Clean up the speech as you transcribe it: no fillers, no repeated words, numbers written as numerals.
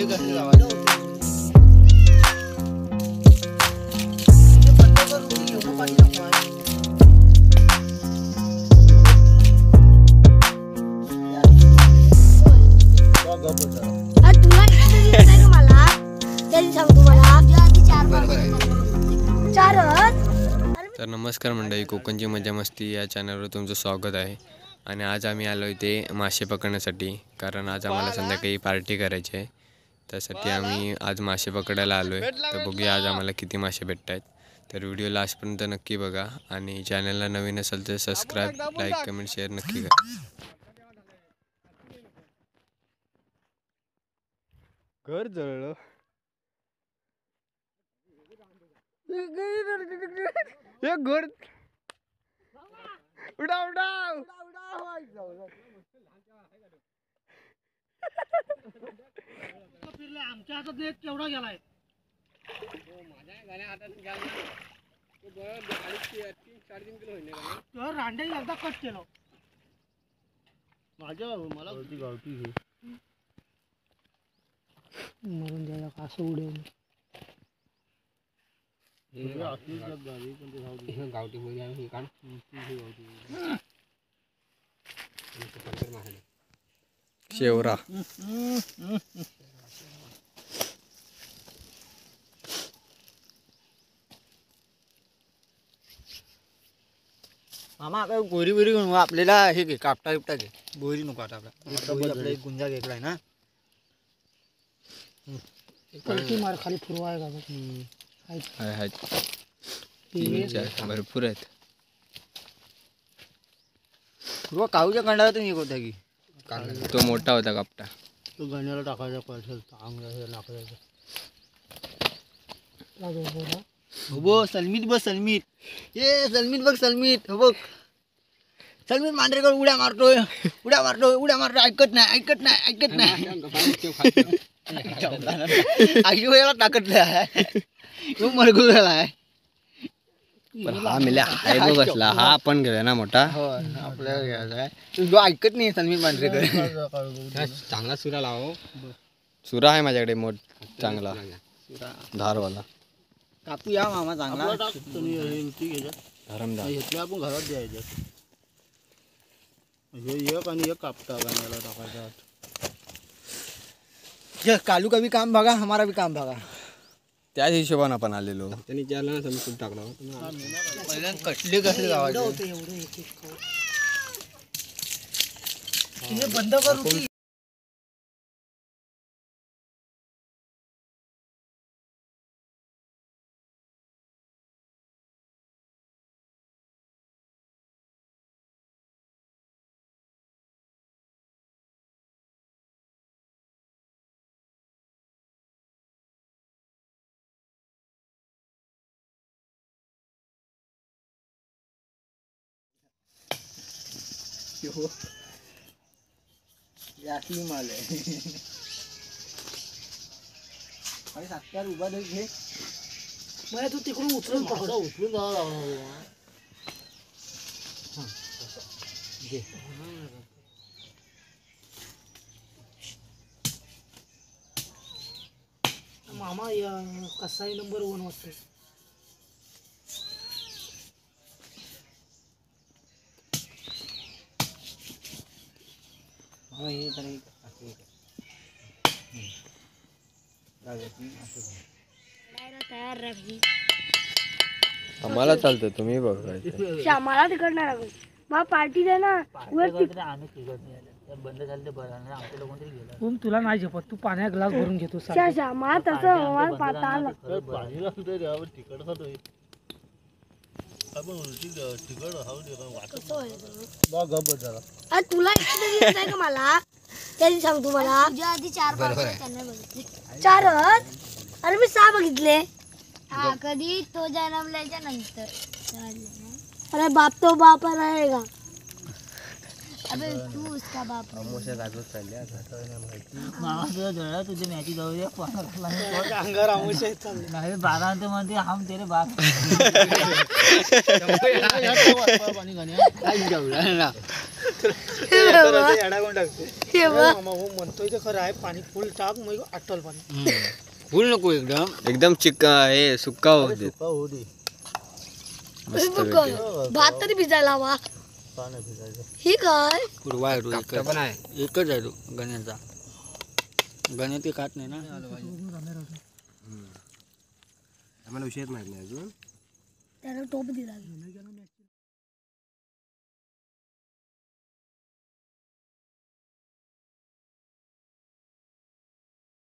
कसली गावात तर नमस्कार मंडळी, कोकणची मजा मस्ती या चॅनलवर तुमचं स्वागत आहे. आणि आज आम्ही आलो इथे मासे पकडण्यासाठी, कारण आज आम्हाला संध्याकाळी पार्टी करायची आहे. त्यासाठी आम्ही आज मासे पकडायला आलो आहे. तर बघूया आज आम्हाला किती मासे भेटत आहेत. तर व्हिडिओ लास्टपर्यंत नक्की बघा आणि चॅनलला नवीन असेल तर सबस्क्राईब, लाईक, कमेंट, शेअर नक्की करा. घर जळलं. एक घर उडाव उडाव फिरले आमच्या हातात एक केवढा गेलाय. रांडे एकदा कट केलं माझ्या मला गावठी हे मरून द्यायला कसं उडेल गावठी मध्ये शेवरा मामा आता गोरी बोरी घेऊन आपल्याला हे घे कापटा बिपटा घे. गोरी नको आता आपला एक गुंजा घेतलाय ना. मार खाली फिरवा आहे का भरपूर आहेत. काऊच्या कंडातून एक होता की तो मोठा होता कापटा. तो गण्याला टाकायचा पैसे चांगला टाकायचा. हो सलमीत बघ सलमीत. ये सलमीत बघ सलमीत. हो बघ सलमीत मांढरेकर उड्या मारतोय उड्या मारतोय उड्या मारतोय. ऐकत नाही ऐकत नाही ऐकत नाही. आशी वेळेला टाकतला आहे तो मरगू झाला आहे. पण हा मिल्या हाय बघ असला. हा आपण घेऊया ना मोठा. हो आपल्याला घ्यायचा आहे. तो ऐकत नाही सलमीत मांढरेकर. चांगला सुरा लाव. सुरा आहे माझ्याकडे मोठ चांगला धारवाला. कापू या मामा चांगला घेतल्या आपण घरात द्यायचं. हे एक आणि एक कापटा गाण्याला टाकायचा. कालू का भी काम भागा हमारा भी काम भागा. त्याच हिशोबाने आपण आलेलो. त्यांनी ज्याला ना समजून टाकला कसले कसले गावाचे बंद करू. असली माल आहे. सातकार उभा घे. मला तू तिकडून उचलून पकडा उचलून जावं लागणार. मामा या कसाई नंबर 1 वाजता. आम्हाला चालतं तुम्ही बघा. आम्हाला तिकडणार मग पार्टी दे ना. बंद झालं ते बरं नाही. आमच्या लोक तरी गेला. तुला नाही झेपत. तू पाण्यात ग्लास भरून घेतो. मला तसं पाता आलं पाणी लागतं यावर तिकड खातोय आपण उलटी तिकड जरा. तुला का मला त्याची सांगतो मला आधी 4 अरे मी 6 बघितले. हा कधी तो जन्मल्याच्या नंतर. अरे बाप तो बाप रहेगा. अबे तू उसका बाप. मामा तुझे मॅची जाऊ दे. अंगार आमोशा नाही 12 मध्ये हम तेरे बाप. पाणी हे बघ. म्हणतोय ते खरं आहे पाणी फुल टाक मग आटल पाणी फुल नको एकदम एकदम हे सुक्का होऊ दे होऊ दे. मस्त बघ, भात तरी भिजायला हवा ही काय कुरवा आहे तो एकच पण आहे एकच आहे तो गण्याचा गण्या ते खात नाही ना त्याला टोप दिला